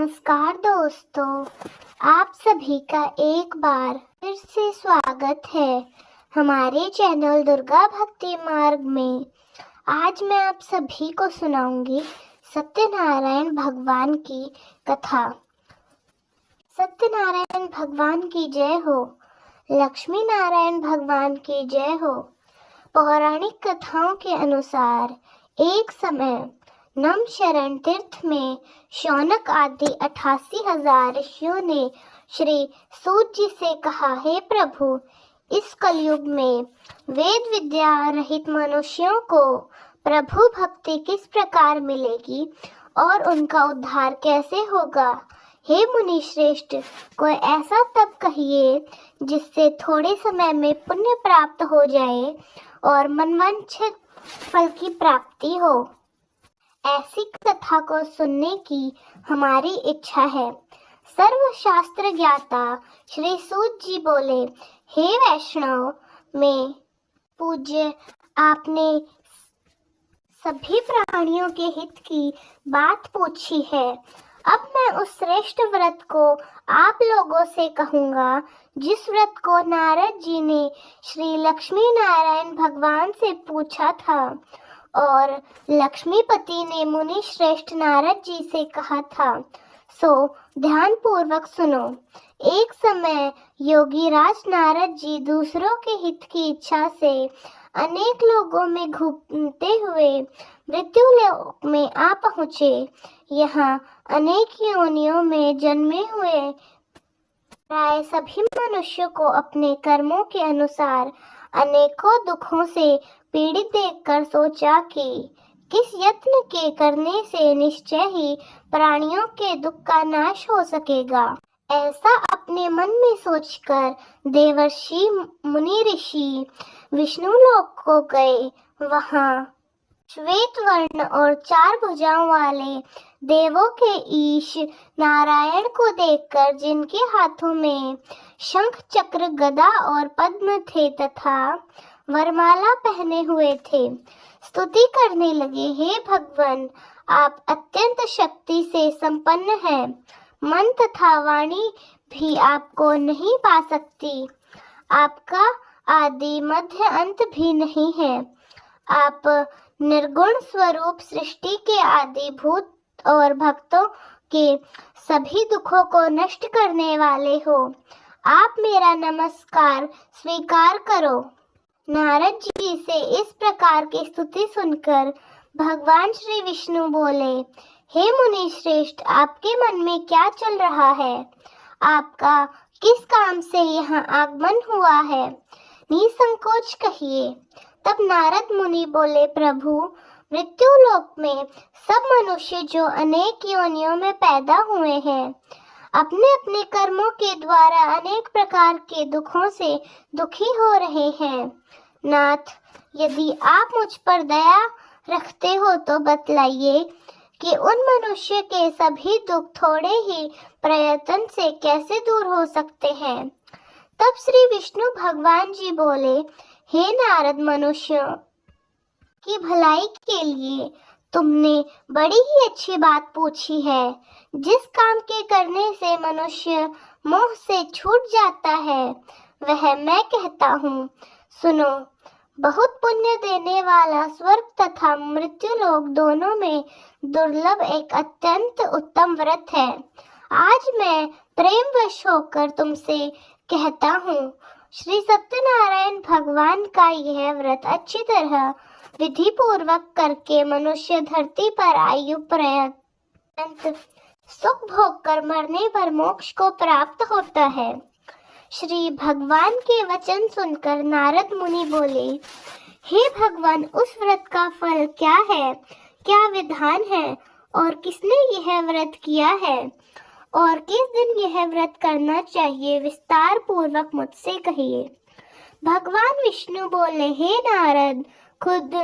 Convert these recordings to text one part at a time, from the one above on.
नमस्कार दोस्तों, आप सभी का एक बार फिर से स्वागत है हमारे चैनल दुर्गा भक्ति मार्ग में। आज मैं आप सभी को सुनाऊंगी सत्यनारायण भगवान की कथा। सत्यनारायण भगवान की जय हो, लक्ष्मी नारायण भगवान की जय हो। पौराणिक कथाओं के अनुसार एक समय नमशरण तीर्थ में शौनक आदि 88,000 ऋषियों ने श्री सूत जी से कहा, हे प्रभु, इस कलयुग में वेद विद्या रहित मनुष्यों को प्रभु भक्ति किस प्रकार मिलेगी और उनका उद्धार कैसे होगा। हे मुनि श्रेष्ठ, कोई ऐसा तप कहिए जिससे थोड़े समय में पुण्य प्राप्त हो जाए और मनवांछित फल की प्राप्ति हो। ऐसी कथा को सुनने की हमारी इच्छा है। सर्वशास्त्र ज्ञाता श्री सूत जी बोले, हे वैष्णव में पूज्य, आपने सभी प्राणियों के हित की बात पूछी है। अब मैं उस श्रेष्ठ व्रत को आप लोगों से कहूँगा जिस व्रत को नारद जी ने श्री लक्ष्मी नारायण भगवान से पूछा था और लक्ष्मीपति ने मुनि श्रेष्ठ नारद जी से कहा था। सो ध्यान पूर्वक सुनो। एक समय योगी राज नारद जी दूसरों के हित की इच्छा से अनेक लोगों में घूमते हुए मृत्युलोक में आ पहुँचे। यहाँ अनेक योनियों में जन्मे हुए प्राय सभी मनुष्यों को अपने कर्मों के अनुसार अनेकों दुखों से पीड़ित देखकर सोचा कि किस यत्न के करने से निश्चय ही प्राणियों के दुख का नाश हो सकेगा। ऐसा अपने मन में सोचकर देवर्षि मुनि ऋषि विष्णु लोक को गए। वहाँ श्वेत वर्ण और 4 भुजाओं वाले देवों के ईश नारायण को देखकर, जिनके हाथों में शंख चक्र गदा और पद्म थे तथा वरमाला पहने हुए थे, स्तुति करने लगे, हे भगवान, आप अत्यंत शक्ति से संपन्न हैं। मन तथा वाणी भी आपको नहीं पा सकती। आपका आदि मध्य अंत भी नहीं है। आप निर्गुण स्वरूप सृष्टि के आदि भूत और भक्तों के सभी दुखों को नष्ट करने वाले हो। आप मेरा नमस्कार स्वीकार करो। नारद जी से इस प्रकार की स्तुति सुनकर भगवान श्री विष्णु बोले, हे मुनि श्रेष्ठ, आपके मन में क्या चल रहा है? आपका किस काम से यहाँ आगमन हुआ है? निसंकोच कहिए। तब नारद मुनि बोले, प्रभु, मृत्युलोक में सब मनुष्य जो अनेक योनियों में पैदा हुए हैं, अपने अपने कर्मों के द्वारा अनेक प्रकार के दुखों से दुखी हो रहे हैं। नाथ, यदि आप मुझ पर दया रखते हो तो बतलाइए कि उन मनुष्य के सभी दुख थोड़े ही प्रयत्न से कैसे दूर हो सकते हैं। तब श्री विष्णु भगवान जी बोले, हे नारद, मनुष्यों की भलाई के लिए तुमने बड़ी ही अच्छी बात पूछी है। जिस काम के करने से मनुष्य मोह से छूट जाता है वह मैं कहता हूँ। सुनो, बहुत पुण्य देने वाला स्वर्ग तथा मृत्युलोक दोनों में दुर्लभ एक अत्यंत उत्तम व्रत है। आज मैं प्रेमवश होकर तुमसे कहता हूँ, श्री सत्यनारायण भगवान का यह व्रत अच्छी तरह विधि पूर्वक करके मनुष्य धरती पर आयु पर्यंत सुख भोग कर मरने पर मोक्ष को प्राप्त होता है। श्री भगवान के वचन सुनकर नारद मुनि बोले, हे भगवान, उस व्रत का फल क्या है, क्या विधान है और किसने यह व्रत किया है और किस दिन यह व्रत करना चाहिए, विस्तार पूर्वक मुझसे कहिए। भगवान विष्णु बोले, हे नारद, खुद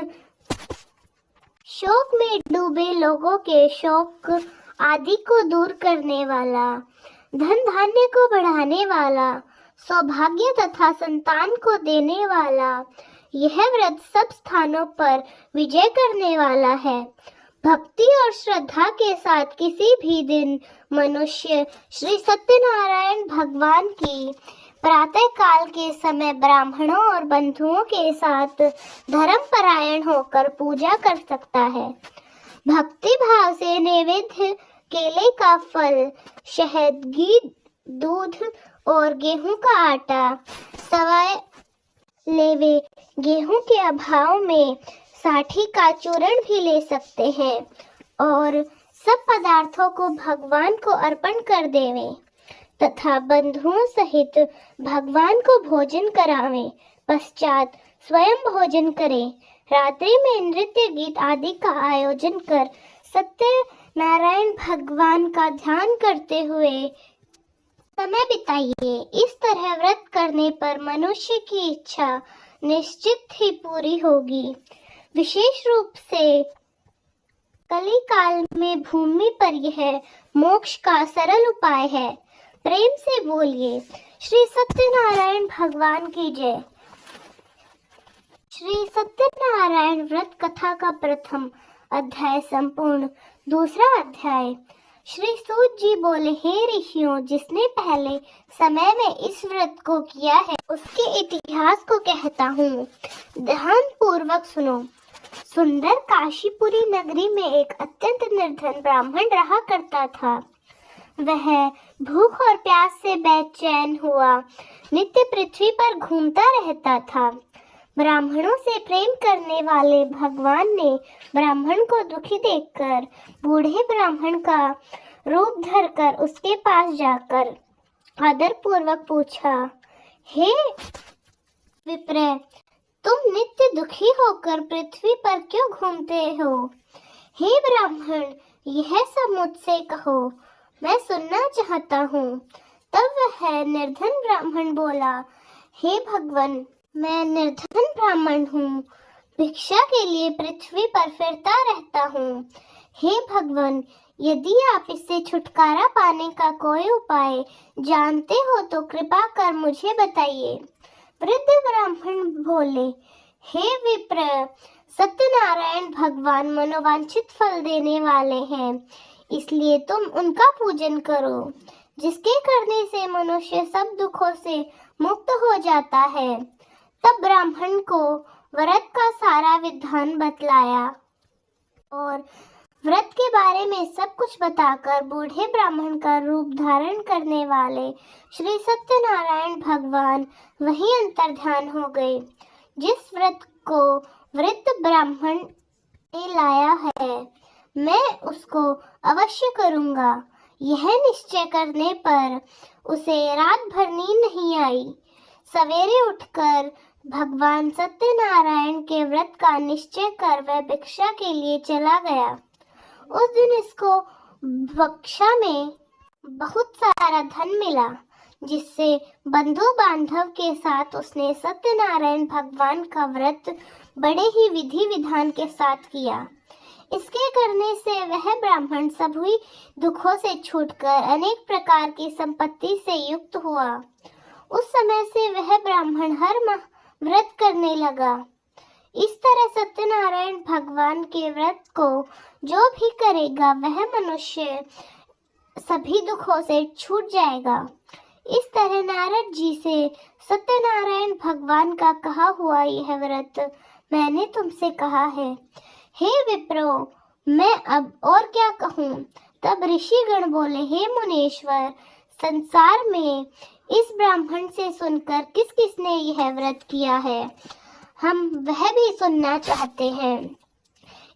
शोक में डूबे लोगों के शोक आदि को दूर करने वाला, धन धान्य को बढ़ाने वाला, सौभाग्य तथा संतान को देने वाला, यह व्रत सब स्थानों पर विजय करने वाला है। भक्ति और श्रद्धा के साथ किसी भी दिन मनुष्य श्री सत्यनारायण भगवान की प्रातः काल के समय ब्राह्मणों और बंधुओं के साथ धर्मपरायण होकर पूजा कर सकता है। भक्ति भाव से नैवेद्य केले का फल, शहद, घी, दूध और गेहूं का आटा, सवाए लेवे गेहूं के अभाव में साठी का चूर्ण भी ले सकते हैं और सब पदार्थों को भगवान को अर्पण कर देवें तथा बंधुओं सहित भगवान को भोजन करावें। पश्चात स्वयं भोजन करें। रात्रि में नृत्य गीत आदि का आयोजन कर सत्यनारायण भगवान का ध्यान करते हुए समय बिताइए। इस तरह व्रत करने पर मनुष्य की इच्छा निश्चित ही पूरी होगी। विशेष रूप से कली काल में भूमि पर यह मोक्ष का सरल उपाय है। प्रेम से बोलिए श्री सत्यनारायण भगवान की जय। श्री सत्यनारायण व्रत कथा का प्रथम अध्याय संपूर्ण। दूसरा अध्याय। श्री सूत जी बोले, हे ऋषियों, जिसने पहले समय में इस व्रत को किया है उसके इतिहास को कहता हूँ, ध्यान पूर्वक सुनो। सुंदर काशीपुरी नगरी में एक अत्यंत निर्धन ब्राह्मण रहा करता था। वह भूख और प्यास से बेचैन हुआ नित्य पृथ्वी पर घूमता रहता था। ब्राह्मणों से प्रेम करने वाले भगवान ने ब्राह्मण को दुखी देखकर बूढ़े ब्राह्मण का रूप धरकर उसके पास जाकर आदर पूर्वक पूछा, हे विप्र, तुम नित्य दुखी होकर पृथ्वी पर क्यों घूमते हो? हे ब्राह्मण, यह सब मुझसे कहो, मैं सुनना चाहता हूँ। तब वह निर्धन ब्राह्मण बोला, हे भगवान, मैं निर्धन ब्राह्मण हूँ, भिक्षा के लिए पृथ्वी पर फिरता रहता हूँ। हे भगवान, यदि आप इससे छुटकारा पाने का कोई उपाय जानते हो तो कृपा कर मुझे बताइए। वृद्ध ब्राह्मण बोले, हे विप्र, सत्यनारायण भगवान मनोवांछित फल देने वाले हैं, इसलिए तुम उनका पूजन करो, जिसके करने से मनुष्य सब दुखों से मुक्त हो जाता है। तब ब्राह्मण को व्रत का सारा विधान बतलाया और व्रत के बारे में सब कुछ बताकर बूढ़े ब्राह्मण का रूप धारण करने वाले श्री सत्यनारायण भगवान वहीं अंतर्ध्यान हो गए। जिस व्रत को वृद्ध ब्राह्मण ने लाया है, मैं उसको अवश्य करूंगा। यह निश्चय करने पर उसे रात भर नींद नहीं आई। सवेरे उठकर भगवान सत्यनारायण के व्रत का निश्चय कर वह भिक्षा के लिए चला गया। उस दिन इसको बक्सा में बहुत सारा धन मिला, जिससे बंधु बांधव के साथ उसने सत्यनारायण भगवान का व्रत बड़े ही विधि विधान के साथ किया। इसके करने से वह ब्राह्मण सभी दुखों से छूटकर अनेक प्रकार की संपत्ति से युक्त हुआ। उस समय से वह ब्राह्मण हर माह व्रत करने लगा। इस तरह सत्यनारायण भगवान के व्रत को जो भी करेगा वह मनुष्य सभी दुखों से छूट जाएगा। इस तरह नारद जी से सत्यनारायण भगवान का कहा हुआ यह व्रत मैंने तुमसे कहा है। हे विप्रो, मैं अब और क्या कहूँ? तब ऋषिगण बोले, हे मुनीश्वर, संसार में इस ब्राह्मण से सुनकर किस किसने यह व्रत किया है, हम वह भी सुनना चाहते हैं।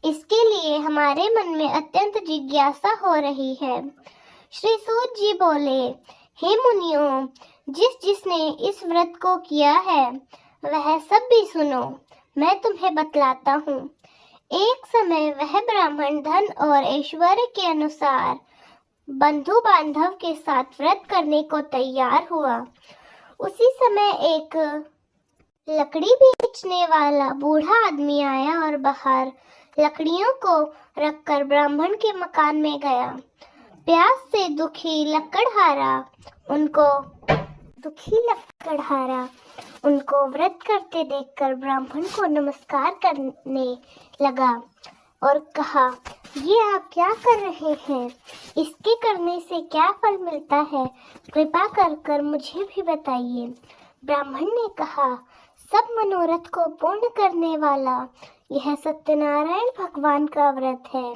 इसके लिए हमारे मन में अत्यंत जिज्ञासा हो रही है। श्री सूत जी बोले, हे मुनियों, जिसने इस व्रत को किया है वह सब भी सुनो, मैं तुम्हें बतलाता हूँ। एक समय वह ब्राह्मण धन और ऐश्वर्य के अनुसार बंधु बांधव के साथ व्रत करने को तैयार हुआ। उसी समय एक लकड़ी बेचने वाला बूढ़ा आदमी आया और बाहर लकड़ियों को रखकर ब्राह्मण के मकान में गया। प्यास से दुखी लकड़हारा उनको व्रत करते देखकर ब्राह्मण को नमस्कार करने लगा और कहा, ये आप क्या कर रहे हैं? इसके करने से क्या फल मिलता है? कृपा कर कर मुझे भी बताइए। ब्राह्मण ने कहा, सब मनोरथ को पूर्ण करने वाला यह सत्यनारायण भगवान का व्रत है।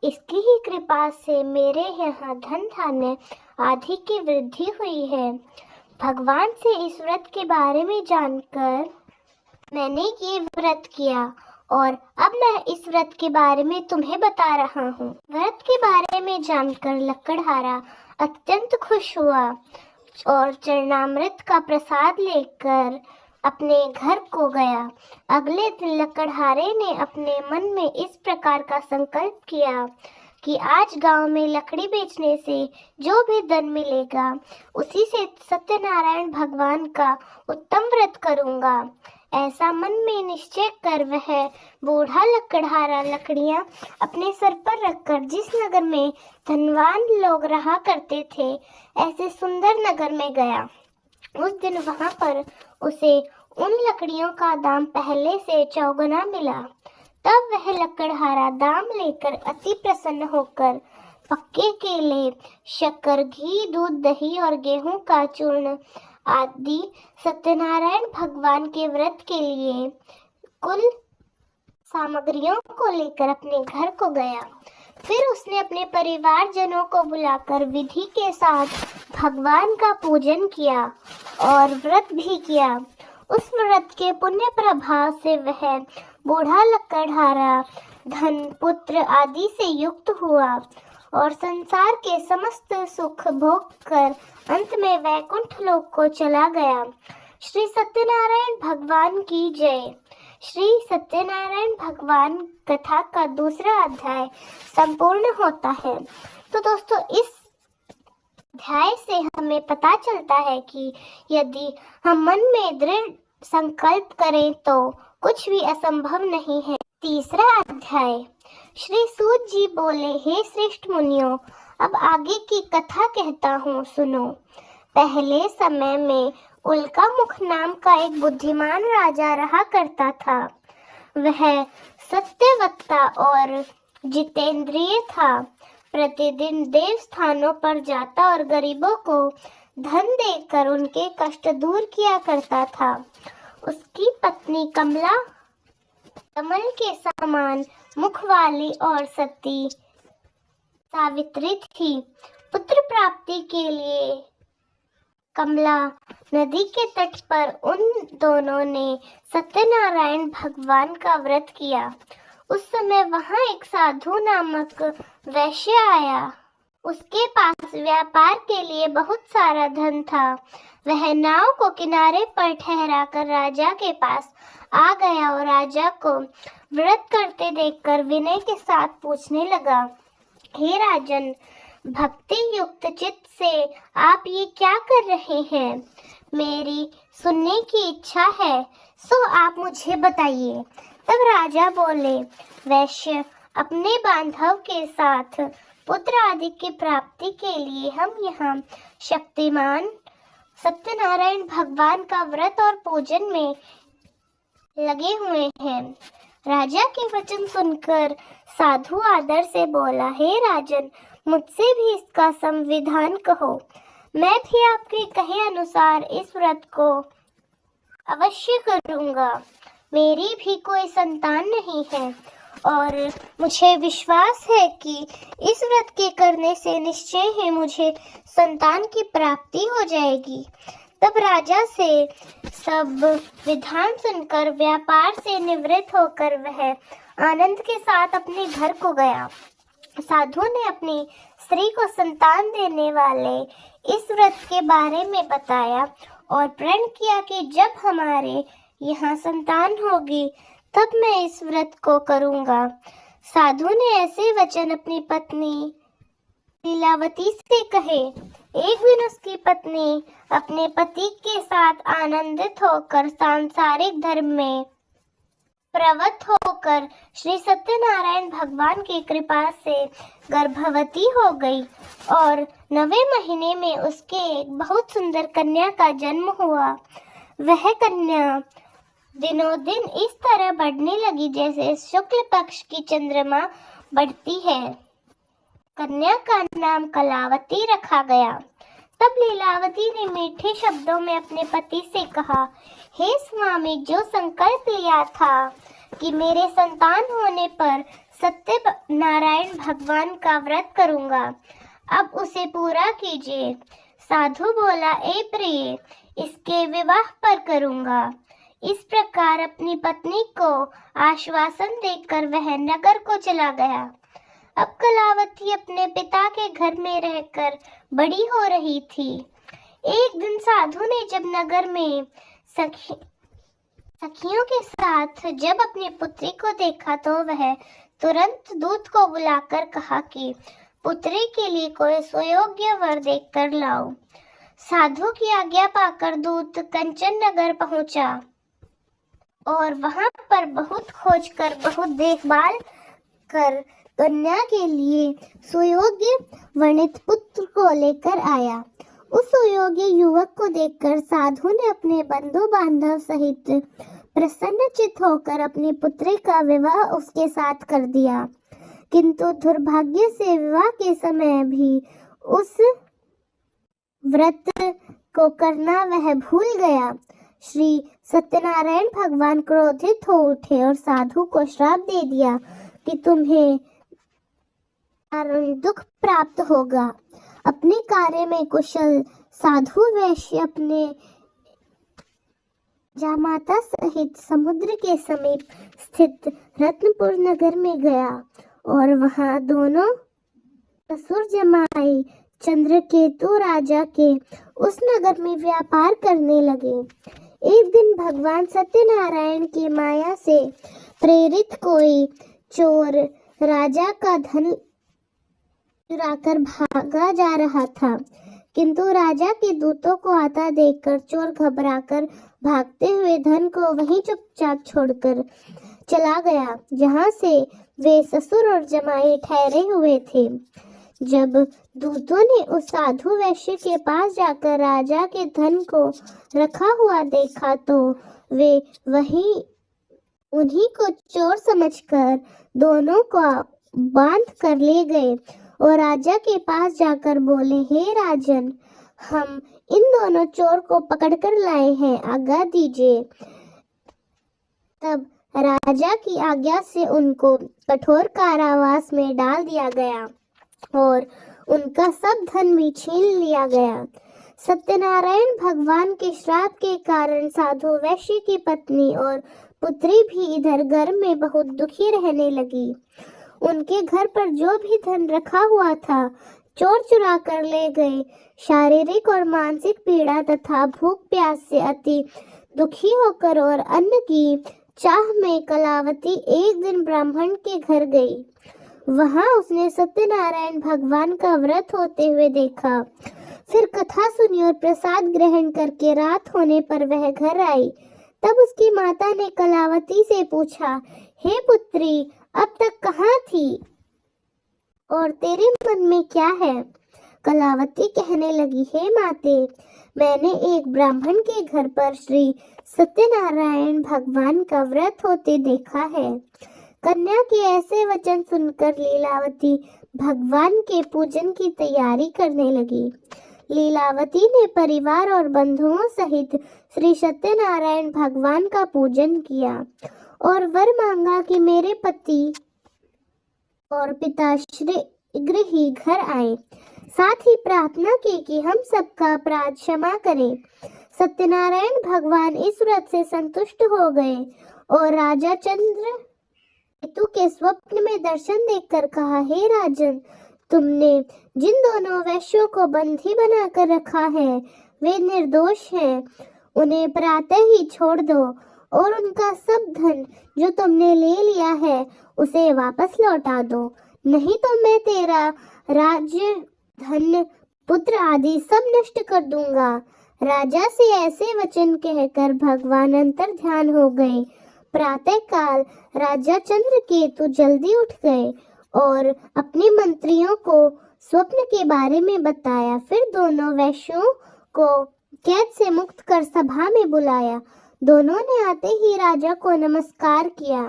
इसकी ही कृपा से मेरे यहाँ धन धान्य आदि की वृद्धि हुई है। भगवान से इस व्रत के बारे में जानकर मैंने ये व्रत किया और अब मैं इस व्रत के बारे में तुम्हें बता रहा हूँ। व्रत के बारे में जानकर लकड़हारा अत्यंत खुश हुआ और चरणामृत का प्रसाद लेकर अपने घर को गया। अगले दिन लकड़हारे ने अपने मन में इस प्रकार का संकल्प किया कि आज गांव में लकड़ी बेचने से जो भी धन मिलेगा उसी से सत्यनारायण भगवान का उत्तम व्रत करूंगा। ऐसा मन में निश्चय कर वह बूढ़ा लकड़हारा लकड़ियां अपने सर पर रखकर जिस नगर में धनवान लोग रहा करते थे ऐसे सुंदर नगर में गया। उस दिन वहां पर उसे उन लकड़ियों का दाम पहले से चौगुना मिला। तब वह लकड़हारा दाम लेकर अति प्रसन्न होकर पक्के केले, शक्कर, घी, दूध, दही और गेहूं का चूर्ण आदि सत्यनारायण भगवान के व्रत के लिए कुल सामग्रियों को लेकर अपने घर को गया। फिर उसने अपने परिवारजनों को बुलाकर विधि के साथ भगवान का पूजन किया और व्रत भी किया। उस व्रत के पुण्य प्रभाव से वह बूढ़ा लकड़हारा धन, पुत्र आदि से युक्त हुआ और संसार के समस्त सुख भोग कर अंत में वैकुंठ लोक को चला गया। श्री सत्यनारायण भगवान की जय। श्री सत्यनारायण भगवान कथा का दूसरा अध्याय संपूर्ण होता है। तो दोस्तों, इस अध्याय से हमें पता चलता है कि यदि हम मन में दृढ़ संकल्प करें तो कुछ भी असंभव नहीं है। तीसरा अध्याय। श्री सूत जी बोले, हे श्रेष्ठ मुनियों, अब आगे की कथा कहता हूँ, सुनो। पहले समय में उल्का मुख नाम का एक बुद्धिमान राजा रहा करता था। वह सत्यवक्ता और जितेंद्रिय था। प्रतिदिन देव स्थानों पर जाता और गरीबों को धन देकर उनके कष्ट दूर किया करता था। उसकी पत्नी कमला कमल के समान मुख वाली और सती सावित्री थी। पुत्र प्राप्ति के लिए कमला नदी के तट पर उन दोनों ने सत्यनारायण भगवान का व्रत किया। उस समय वहां एक साधु नामक वैश्य आया। उसके पास व्यापार के लिए बहुत सारा धन था। वह नाव को किनारे पर ठहराकर राजा के पास आ गया और राजा को व्रत करते देखकर विनय के साथ पूछने लगा, हे राजन, भक्ति युक्त चित्त से आप ये क्या कर रहे हैं? मेरी सुनने की इच्छा है, सो आप मुझे बताइए। तब राजा बोले, वैश्य, अपने बांधव के साथ पुत्र आदि की प्राप्ति के लिए हम यहाँ शक्तिमान सत्यनारायण भगवान का व्रत और पूजन में लगे हुए हैं। राजा के वचन सुनकर साधु आदर से बोला, हे राजन, मुझसे भी इसका संविधान कहो। मैं भी आपके कहे अनुसार इस व्रत को अवश्य करूंगा। मेरी भी कोई संतान नहीं है और मुझे विश्वास है कि इस व्रत के करने से निश्चय ही मुझे संतान की प्राप्ति हो जाएगी। तब राजा से सब विधान सुनकर व्यापार से निवृत्त होकर वह आनंद के साथ अपने घर को गया। साधु ने अपनी स्त्री को संतान देने वाले इस व्रत के बारे में बताया और प्रण किया कि जब हमारे यहाँ संतान होगी तब मैं इस व्रत को करूंगा। साधु ने ऐसे वचन अपनी पत्नी लीलावती से कहे। एक दिन उसकी पत्नी अपने पति के साथ आनंदित होकर सांसारिक धर्म में प्रवृत्त होकर श्री सत्यनारायण भगवान की कृपा से गर्भवती हो गई और 9वें महीने में उसके एक बहुत सुंदर कन्या का जन्म हुआ। वह कन्या दिनों दिन इस तरह बढ़ने लगी जैसे शुक्ल पक्ष की चंद्रमा बढ़ती है। कन्या का नाम कलावती रखा गया। तब लीलावती ने मीठे शब्दों में अपने पति से कहा, हे स्वामी, जो संकल्प लिया था कि मेरे संतान होने पर सत्य नारायण भगवान का व्रत करूंगा, अब उसे पूरा कीजिए। साधु बोला, ए प्रिय, इसके विवाह पर करूंगा। इस प्रकार अपनी पत्नी को आश्वासन देकर वह नगर को चला गया। अब कलावती अपने पिता के घर में रहकर बड़ी हो रही थी। एक दिन साधु ने जब नगर में सखियों के साथ जब अपनी पुत्री को देखा तो वह तुरंत दूत को बुलाकर कहा कि पुत्री के लिए कोई सुयोग्य वर देखकर लाओ। साधु की आज्ञा पाकर दूत कंचन नगर पहुंचा और वहां पर बहुत खोज कर, बहुत देखभाल कर कन्या के लिए सुयोग्य वर्णित पुत्र को लेकर आया। उस सुयोग्य युवक को देखकर साधु ने अपने बंधु बांधव सहित प्रसन्नचित्त होकर अपनी पुत्री का विवाह उसके साथ कर दिया। किंतु दुर्भाग्य से विवाह के समय भी उस व्रत को करना वह भूल गया। श्री सत्यनारायण भगवान क्रोधित हो उठे और साधु को श्राप दे दिया कि तुम्हें दुख प्राप्त होगा। अपने कार्य में कुशल साधु वैश्य अपने जामाता सहित समुद्र के समीप स्थित रत्नपुर नगर में गया और वहां दोनों ससुर जमाई चंद्रकेतु राजा के उस नगर में व्यापार करने लगे। एक दिन भगवान सत्यनारायण की माया से प्रेरित कोई चोर राजा का धन चुराकर भागा जा रहा था, किंतु राजा के दूतों को आता देखकर चोर घबराकर भागते हुए धन को वहीं चुपचाप छोड़कर चला गया जहां से वे ससुर और जमाई ठहरे हुए थे। जब दूतों ने उस साधु वैश्य के पास जाकर राजा के धन को रखा हुआ देखा तो वे वहीं उन्हीं को चोर समझकर दोनों को बांध कर ले गए और राजा के पास जाकर बोले, हे राजन, हम इन दोनों चोर को पकड़कर लाए हैं, आज्ञा दीजिए। तब राजा की आज्ञा से उनको कठोर कारावास में डाल दिया गया और उनका सब धन भी छीन लिया गया। सत्यनारायण भगवान के श्राप के कारण साधु वैश्य की पत्नी और पुत्री भी इधर घर में बहुत दुखी रहने लगी। उनके घर पर जो भी धन रखा हुआ था चोर चुरा कर ले गए। शारीरिक और मानसिक पीड़ा तथा भूख प्यास से अति दुखी होकर और अन्न की चाह में कलावती एक दिन ब्राह्मण के घर गई। वहां उसने सत्यनारायण भगवान का व्रत होते हुए देखा। फिर कथा सुनी और प्रसाद ग्रहण करके रात होने पर वह घर आई। तब उसकी माता ने कलावती से पूछा, हे पुत्री, अब तक कहाँ थी और तेरे मन में क्या है? कलावती कहने लगी, हे माते, मैंने एक ब्राह्मण के घर पर श्री सत्यनारायण भगवान का व्रत होते देखा है। कन्या के ऐसे वचन सुनकर लीलावती भगवान के पूजन की तैयारी करने लगी। लीलावती ने परिवार और बंधुओं सहित श्री सत्यनारायण भगवान का पूजन किया और वर मांगा कि मेरे पति और पिताश्री शीघ्र ही घर आए। साथ ही प्रार्थना की कि हम सबका अपराध क्षमा करें। सत्यनारायण भगवान इस व्रत से संतुष्ट हो गए और राजा चंद्रकेतु के स्वप्न में दर्शन देखकर कहा, हे राजन, तुमने जिन दोनों वैश्यों को बंदी बनाकर रखा है वे निर्दोष हैं। उन्हें प्रातः ही छोड़ दो और उनका सब धन जो तुमने ले लिया है उसे वापस लौटा दो, नहीं तो मैं तेरा राज्य, धन, पुत्र आदि सब नष्ट कर दूंगा। राजा से ऐसे वचन कहकर भगवान अंतर ध्यान हो गए। प्रातः काल राजा चंद्रकेतु जल्दी उठ गए और अपने मंत्रियों को स्वप्न के बारे में बताया। फिर दोनों वैश्यों को कैद से मुक्त कर सभा में बुलाया। दोनों ने आते ही राजा को नमस्कार किया।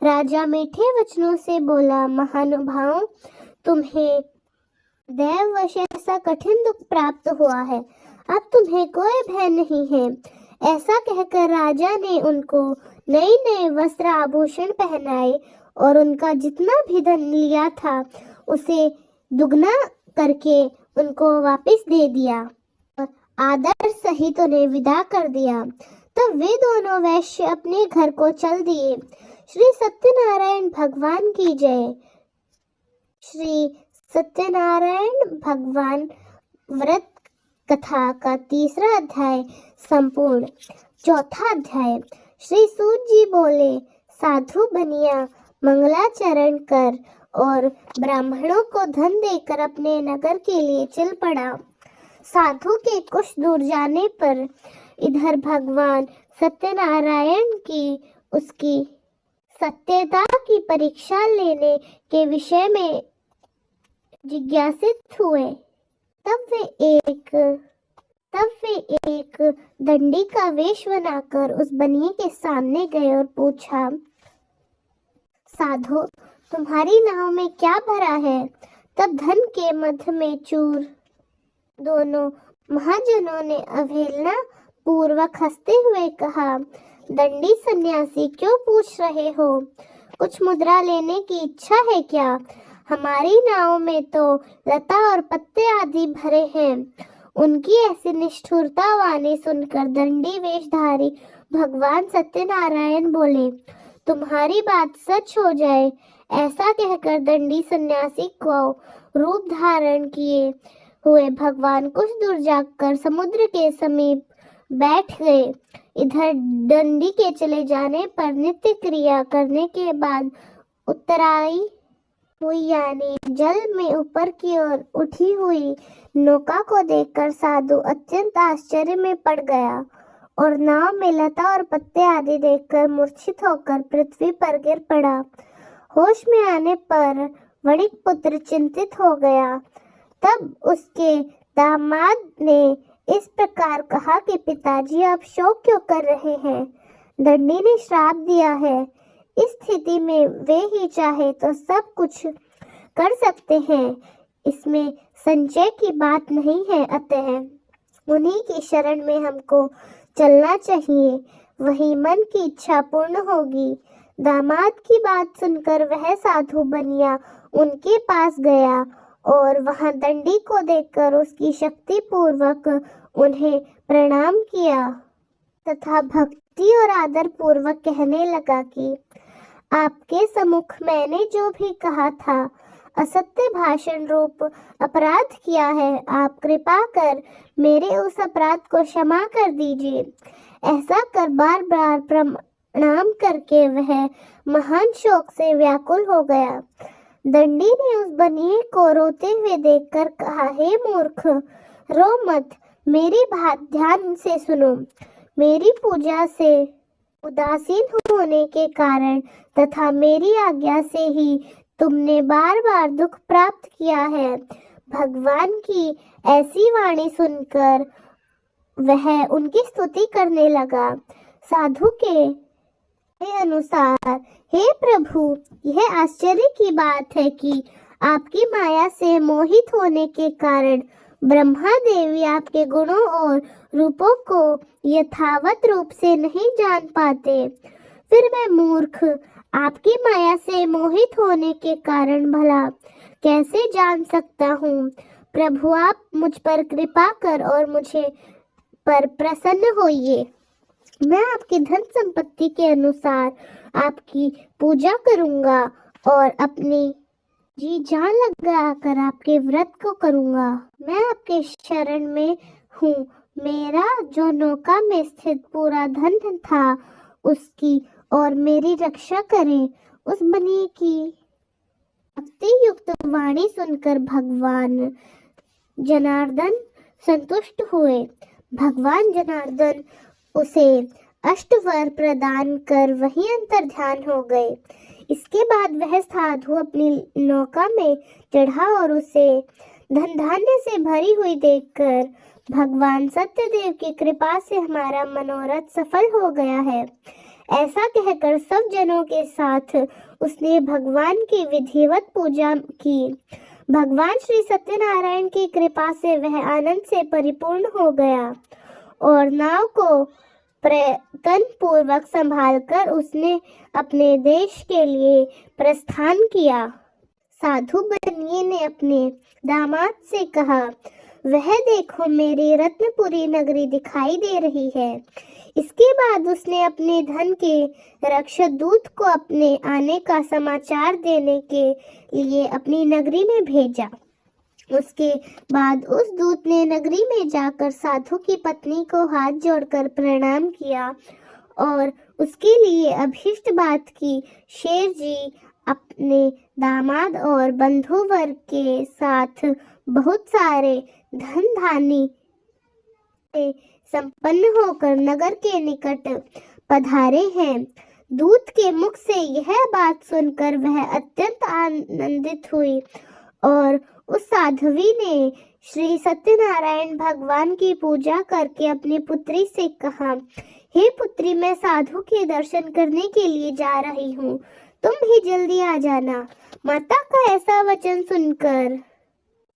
राजा मीठे वचनों से बोला, महानुभाव, तुम्हें दैववश ऐसा कठिन दुख प्राप्त हुआ है, अब तुम्हें कोई भय नहीं है। ऐसा कहकर राजा ने उनको नए नए वस्त्र आभूषण पहनाए और उनका जितना भी धन लिया था उसे दुगना करके उनको वापस दे दिया और आदर सहित उन्हें विदा कर दिया। तब वे दोनों वैश्य अपने घर को चल दिए। श्री सत्यनारायण भगवान की जय। श्री सत्यनारायण भगवान व्रत कथा का तीसरा अध्याय संपूर्ण। चौथा अध्याय। श्री सूत जी बोले, साधु बनिया मंगलाचरण कर और ब्राह्मणों को धन देकर अपने नगर के लिए चल पड़ा। साधु के कुछ दूर जाने पर इधर भगवान सत्यनारायण की उसकी सत्यता की परीक्षा लेने के विषय में जिज्ञासित हुए। तब वे एक दंडी का वेश बनाकर उस बनिए के सामने गए और पूछा, साधु, तुम्हारी नाव में क्या भरा है? तब धन के मध्य में चूर। दोनों महाजनों ने अवहेलना पूर्वक हंसते हुए कहा, दंडी सन्यासी, क्यों पूछ रहे हो? कुछ मुद्रा लेने की इच्छा है क्या? हमारी नाव में तो लता और पत्ते आदि भरे हैं। उनकी ऐसी निष्ठुरता वाणी सुनकर दंडी वेशधारी भगवान सत्यनारायण बोले, तुम्हारी बात सच हो जाए। ऐसा कहकर दंडी सन्यासी को रूप धारण किए हुए भगवान कुछ दूर जाकर समुद्र के समीप बैठ गए। इधर दंडी के चले जाने पर नित्य क्रिया करने के बाद उत्तराई हुई यानी जल में ऊपर की ओर उठी हुई नौका को देखकर साधु अत्यंत आश्चर्य में पड़ गया और नाव में लता और पत्ते आदि देखकर मूर्छित होकर पृथ्वी पर गिर पड़ा। होश में आने पर वणिक पुत्र चिंतित हो गया। तब उसके दामाद ने इस प्रकार कहा कि पिताजी, आप शोक क्यों कर रहे हैं? दंडी ने श्राप दिया है। इस स्थिति में वे ही चाहे तो सब कुछ कर सकते हैं, इसमें संचय की बात नहीं है। अतः उन्हीं की शरण में हमको चलना चाहिए, वही मन की इच्छा पूर्ण होगी। दामाद की बात सुनकर वह साधु बनिया उनके पास गया और वहां दंडी को देखकर उसकी शक्ति पूर्वक उन्हें प्रणाम किया तथा भक्ति और आदर पूर्वक कहने लगा कि आपके सम्मुख मैंने जो भी कहा था, असत्य भाषण रूप अपराध किया है, आप कृपा कर मेरे उस अपराध को क्षमा कर दीजिए। ऐसा कर बार बार प्रणाम करके वह महान शोक से व्याकुल हो गया। दंडी ने उस बनिए को रोते हुए देखकर कहा, हे मूर्ख, रो मत, मेरी बात ध्यान से सुनो। मेरी पूजा से उदासीन होने के कारण तथा मेरी आज्ञा से ही तुमने बार बार दुख प्राप्त किया है। भगवान की ऐसी वाणी सुनकर वह उनकी स्तुति करने लगा। साधु के अनुसार, हे प्रभु, यह आश्चर्य की बात है कि आपकी माया से मोहित होने के कारण ब्रह्मा देवी आपके गुणों और रूपों को यथावत रूप से नहीं जान पाते। फिर मैं मूर्ख आपकी माया से मोहित होने के कारण भला कैसे जान सकता हूँ? प्रभु, आप मुझ पर कृपा कर और मुझे पर प्रसन्न होइए। मैं आपकी धन संपत्ति के अनुसार आपकी पूजा करूंगा और अपनी जी जान लगाकर आपके व्रत को करूंगा। मैं आपके शरण में हूँ। मेरा जो नौका में स्थित पूरा धन था उसकी और मेरी रक्षा करें। उस बनिए की भक्ति युक्त वाणी सुनकर भगवान जनार्दन संतुष्ट हुए। भगवान जनार्दन उसे अष्टवर प्रदान कर वहीं अंतर्ध्यान हो गए। इसके बाद वह साधु अपनी नौका में चढ़ा और उसे धन धान्य से भरी हुई देखकर भगवान सत्यदेव की कृपा से हमारा मनोरथ सफल हो गया है। ऐसा कहकर सब जनों के साथ उसने भगवान की विधिवत पूजा की। भगवान श्री सत्यनारायण की कृपा से वह आनंद से परिपूर्ण हो गया और नाव को प्रयत्न पूर्वक संभालकर उसने अपने देश के लिए प्रस्थान किया। साधु बनिए ने अपने दामाद से कहा, वह देखो मेरी रत्नपुरी नगरी दिखाई दे रही है। इसके बाद उसने अपने धन के रक्षक दूत को अपने आने का समाचार देने के लिए अपनी नगरी में भेजा। उसके बाद उस दूत ने नगरी में जाकर साधु की पत्नी को हाथ जोड़कर प्रणाम किया और उसके लिए अभीष्ट बात की। शेर जी अपने दामाद और बंधु वर्ग के साथ बहुत सारे धन धानी से संपन्न होकर नगर के निकट पधारे हैं। दूत के मुख से यह बात सुनकर वह अत्यंत आनंदित हुई और उस साध्वी ने श्री सत्यनारायण भगवान की पूजा करके अपनी पुत्री से कहा, हे पुत्री, मैं साधु के दर्शन करने के लिए जा रही हूँ, तुम भी जल्दी आ जाना। माता का ऐसा वचन सुनकर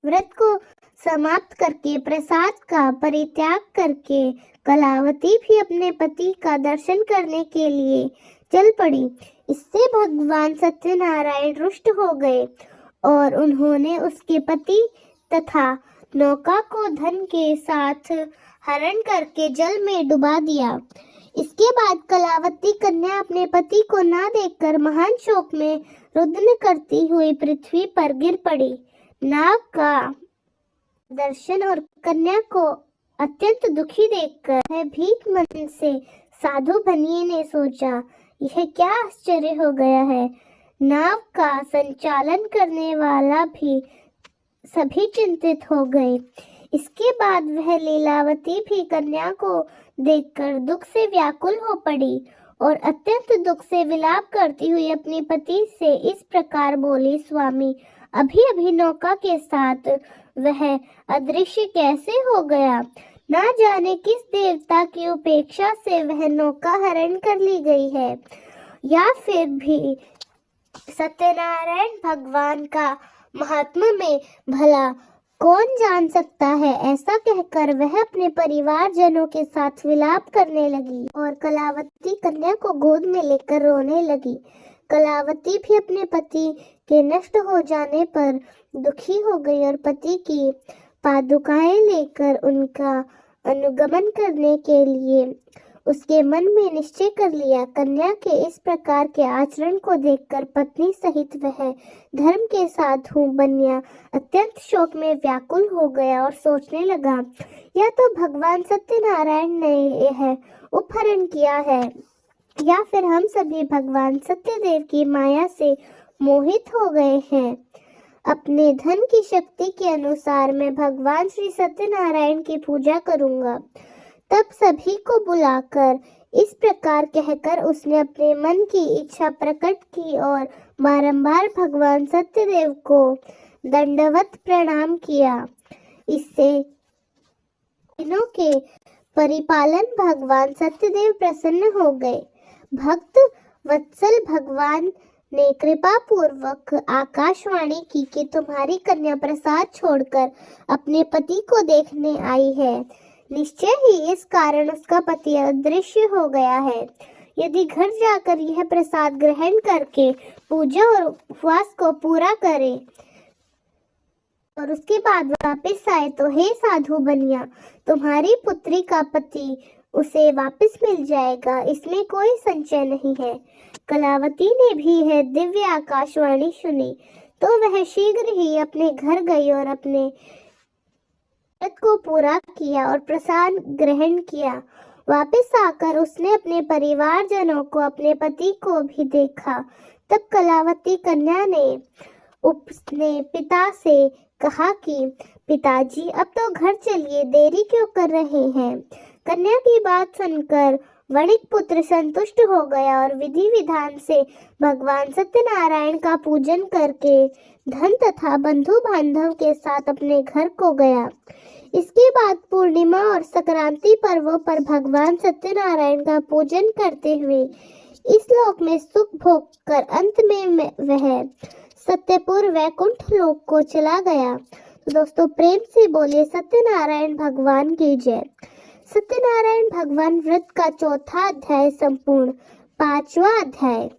व्रत को समाप्त करके प्रसाद का परित्याग करके कलावती भी अपने पति का दर्शन करने के लिए चल पड़ी। इससे भगवान सत्यनारायण रुष्ट हो गए और उन्होंने उसके पति तथा नौका को धन के साथ हरण करके जल में डुबा दिया। इसके बाद कलावती कन्या अपने पति को ना देखकर महान शोक में रुदन करती हुई पृथ्वी पर गिर पड़ी। नाग का दर्शन और कन्या को अत्यंत दुखी देखकर वह भीख मन से साधु बनिए ने सोचा, यह क्या आश्चर्य हो गया है। नाव का संचालन करने वाला भी सभी चिंतित हो गए। इसके बाद वह लीलावती भी कन्या को देखकर दुख से व्याकुल हो पड़ी और अत्यंत दुख से विलाप करती हुई अपने पति से इस प्रकार बोली, स्वामी, अभी अभी नौका के साथ वह अदृश्य कैसे हो गया। ना जाने किस देवता की उपेक्षा से वह नौका हरण कर ली गई है, या फिर भी सत्यनारायण भगवान का महात्मा में भला कौन जान सकता है। ऐसा कहकर वह अपने परिवार जनों के साथ विलाप करने लगी और कलावती कन्या को गोद में लेकर रोने लगी। कलावती भी अपने पति के नष्ट हो जाने पर दुखी हो गई और पति की पादुकाएं लेकर उनका अनुगमन करने के लिए उसके मन में निश्चय कर लिया। कन्या के इस प्रकार के आचरण को देखकर पत्नी सहित वह धर्म के साधु बनिया अत्यंत शोक में व्याकुल हो गया और सोचने लगा, या तो भगवान सत्यनारायण ने यह उपहरण किया है, या फिर हम सभी भगवान सत्यदेव की माया से मोहित हो गए हैं। अपने धन की शक्ति के अनुसार मैं भगवान श्री सत्यनारायण की पूजा करूंगा। तब सभी को बुलाकर इस प्रकार कहकर उसने अपने मन की इच्छा प्रकट की और बारंबार भगवान सत्यदेव को दंडवत प्रणाम किया। इससे तीनों के परिपालन भगवान सत्यदेव प्रसन्न हो गए। भक्त वत्सल भगवान ने कृपा पूर्वक आकाशवाणी की कि तुम्हारी कन्या प्रसाद छोड़कर अपने पति को देखने आई है। निश्चय ही इस कारण उसका पति अदृश्य हो गया है। यदि घर जाकर यह प्रसाद ग्रहण करके पूजा और उपवास को पूरा करे और उसके बाद वापस आए तो हे साधु बनिया, तुम्हारी पुत्री का पति उसे वापस मिल जाएगा, इसमें कोई संशय नहीं है। कलावती ने भी यह दिव्य आकाशवाणी सुनी तो वह शीघ्र ही अपने घर गई और अपने व्रत को पूरा किया और प्रसाद ग्रहण किया। वापस आकर उसने अपने परिवारजनों को, अपने पति को भी देखा। तब कलावती कन्या ने अपने पिता से कहा कि पिताजी, अब तो घर चलिए, देरी क्यों कर रहे हैं। कन्या की बात सुनकर वणिक पुत्र संतुष्ट हो गया और विधि विधान से भगवान सत्यनारायण का पूजन करके धन तथा बंधु बांधव के साथ अपने घर को गया। इसके बाद पूर्णिमा और संक्रांति पर्वों पर भगवान सत्यनारायण का पूजन करते हुए इस लोक में सुख भोग कर अंत में वह सत्यपुर वैकुंठ लोक को चला गया। तो दोस्तों प्रेम से बोलिए सत्यनारायण भगवान की जय। सत्यनारायण भगवान व्रत का चौथा अध्याय संपूर्ण। 5वां अध्याय।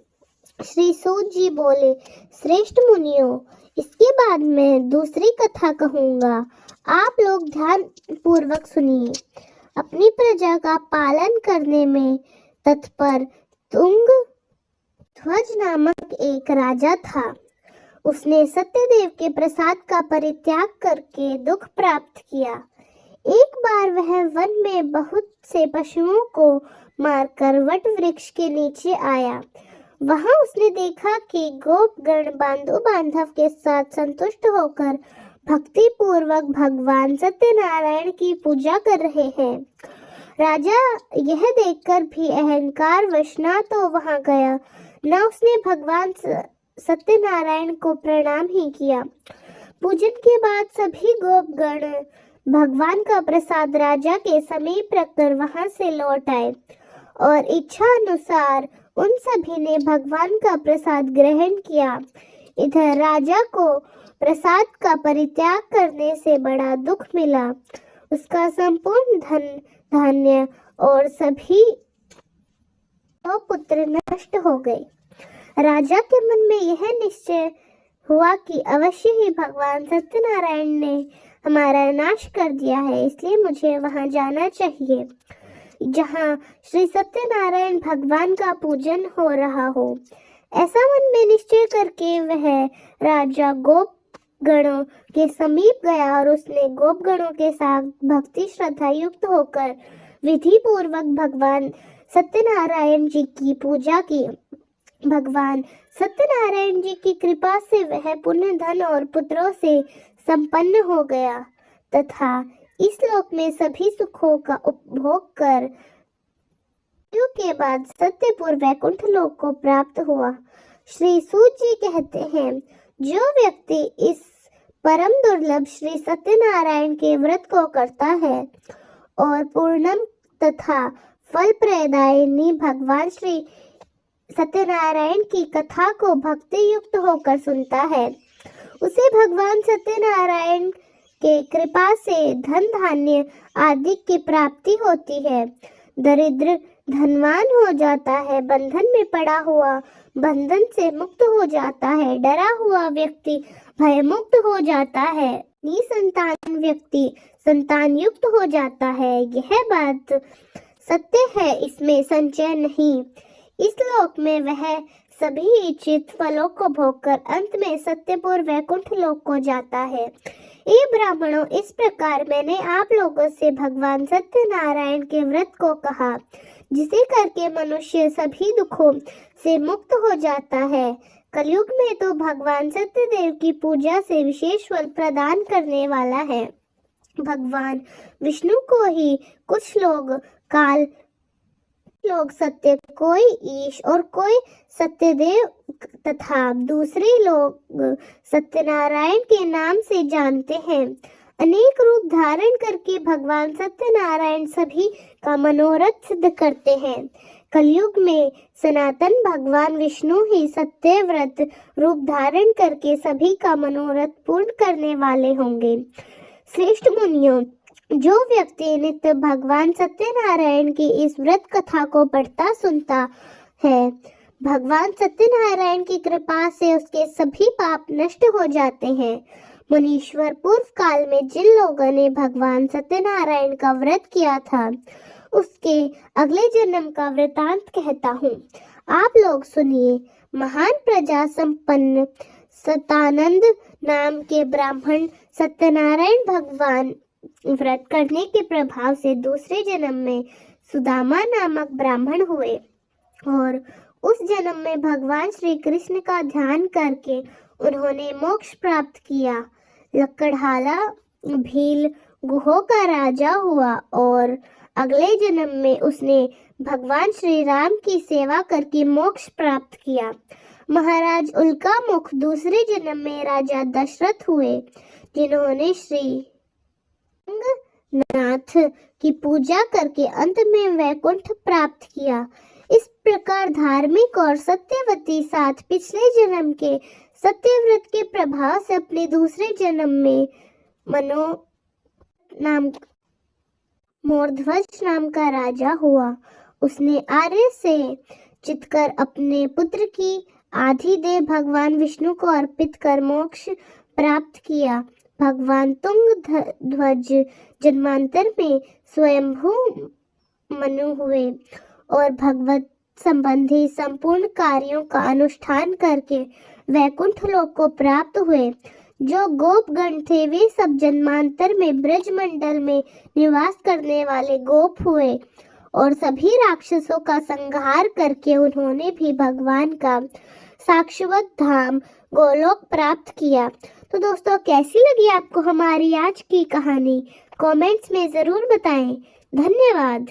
श्री सूत जी बोले, श्रेष्ठ मुनियों, इसके बाद मैं दूसरी कथा कहूँगा, आप लोग ध्यान पूर्वक सुनिए। अपनी प्रजा का पालन करने में तत्पर तुंग ध्वज नामक एक राजा था। उसने सत्यदेव के प्रसाद का परित्याग करके दुख प्राप्त किया। एक बार वह वन में बहुत से पशुओं को मारकर वट वृक्ष के नीचे आया। वहां उसने देखा कि गोपगण बांधो बांधव के साथ संतुष्ट होकर भक्ति पूर्वक भगवान सत्यनारायण की पूजा कर रहे हैं। राजा यह देखकर भी अहंकार वश न तो वहां गया, न उसने भगवान सत्यनारायण को प्रणाम ही किया। पूजन के बाद सभी गोपगण भगवान का प्रसाद राजा के समीप रखकर वहां से लौट आए और इच्छा अनुसार उन सभी ने भगवान का प्रसाद ग्रहण किया। इधर राजा को प्रसाद का परित्याग करने से बड़ा दुख मिला। उसका संपूर्ण धन धान्य और सभी पुत्र नष्ट हो गए। राजा के मन में यह निश्चय हुआ कि अवश्य ही भगवान सत्यनारायण ने हमारा नाश कर दिया है, इसलिए मुझे वहां जाना चाहिए जहाँ श्री सत्यनारायण भगवान का पूजन हो रहा हो। ऐसा मन में निश्चय करके वह राजा गोप गणों के समीप गया और उसने गोप गणों के साथ भक्ति श्रद्धा युक्त होकर विधि पूर्वक भगवान सत्यनारायण जी की पूजा की। भगवान सत्यनारायण जी की कृपा से वह पुण्य धन और पुत्रों से संपन्न हो गया तथा इस लोक में सभी सुखों का उपभोग कर मृत्यु के बाद सत्यपुर वैकुंठ लोक को प्राप्त हुआ। श्री सूत जी कहते हैं, जो व्यक्ति इस परम दुर्लभ श्री सत्यनारायण के व्रत को करता है और पूर्णम तथा फल प्रदायिनी भगवान श्री सत्यनारायण की कथा को भक्ति युक्त होकर सुनता है, उसे भगवान सत्यनारायण के कृपा से धन धान्य आदि की प्राप्ति होती है। दरिद्र धनवान हो जाता है, बंधन में पड़ा हुआ बंधन से मुक्त हो जाता है, डरा हुआ व्यक्ति भय मुक्त हो जाता है, निसंतान व्यक्ति संतान युक्त हो जाता है। यह बात सत्य है, इसमें संशय नहीं। इस लोक में वह सभी इच्छित फलों को भोगकर अंत में सत्यपुर वैकुंठ लोक को जाता है। ये ब्राह्मणों, इस प्रकार मैंने आप लोगों से भगवान सत्यनारायण के व्रत को कहा, जिसे करके मनुष्य सभी दुखों से मुक्त हो जाता है। कलयुग में तो भगवान सत्यदेव की पूजा से विशेष फल प्रदान करने वाला है। भगवान विष्णु को ही कुछ लोग सत्य, कोई ईश और कोई सत्यदेव तथा दूसरे लोग सत्यनारायण के नाम से जानते हैं। अनेक रूप धारण करके भगवान सत्यनारायण सभी का मनोरथ सिद्ध करते हैं। कलयुग में सनातन भगवान विष्णु ही सत्य व्रत रूप धारण करके सभी का मनोरथ पूर्ण करने वाले होंगे। श्रेष्ठ मुनियों, जो व्यक्ति नित्य भगवान सत्यनारायण की इस व्रत कथा को पढ़ता सुनता है, भगवान सत्यनारायण की कृपा से उसके सभी पाप नष्ट हो जाते हैं। मुनीश्वर, पूर्व काल में जिन लोगों ने भगवान सत्यनारायण का व्रत किया था, उसके अगले जन्म का वृतांत कहता हूँ, आप लोग सुनिए। महान प्रजा संपन्न सतानंद नाम के ब्राह्मण सत्यनारायण भगवान व्रत करने के प्रभाव से दूसरे जन्म में सुदामा नामक ब्राह्मण हुए और उस जन्म में भगवान श्री कृष्ण का ध्यान करके उन्होंने मोक्ष प्राप्त किया। लकड़हारा भील गुहों का राजा हुआ और अगले जन्म में उसने भगवान श्री राम की सेवा करके मोक्ष प्राप्त किया। महाराज उल्कामुख दूसरे जन्म में राजा दशरथ हुए, जिन्होंने श्री नाथ की पूजा करके अंत में वैकुंठ प्राप्त किया। इस प्रकार धार्मिक और सत्यवती साथ पिछले जन्म के सत्यव्रत के प्रभाव से अपने दूसरे जन्म में मनो नाम मोरध्वज नाम का राजा हुआ। उसने आर्य से चितकर अपने पुत्र की आधी देह भगवान विष्णु को अर्पित कर मोक्ष प्राप्त किया। भगवान तुंग ध्वज जन्मांतर में स्वयंभू मनु हुए और भगवत संबंधी संपूर्ण कार्यों का अनुष्ठान करके वैकुंठ लोक को प्राप्त हुए। जो गोपगण थे वे सब जन्मांतर में ब्रज मंडल में निवास करने वाले गोप हुए और सभी राक्षसों का संहार करके उन्होंने भी भगवान का शाश्वत धाम गोलोक प्राप्त किया। तो दोस्तों, कैसी लगी आपको हमारी आज की कहानी? कमेंट्स में जरूर बताएं। धन्यवाद।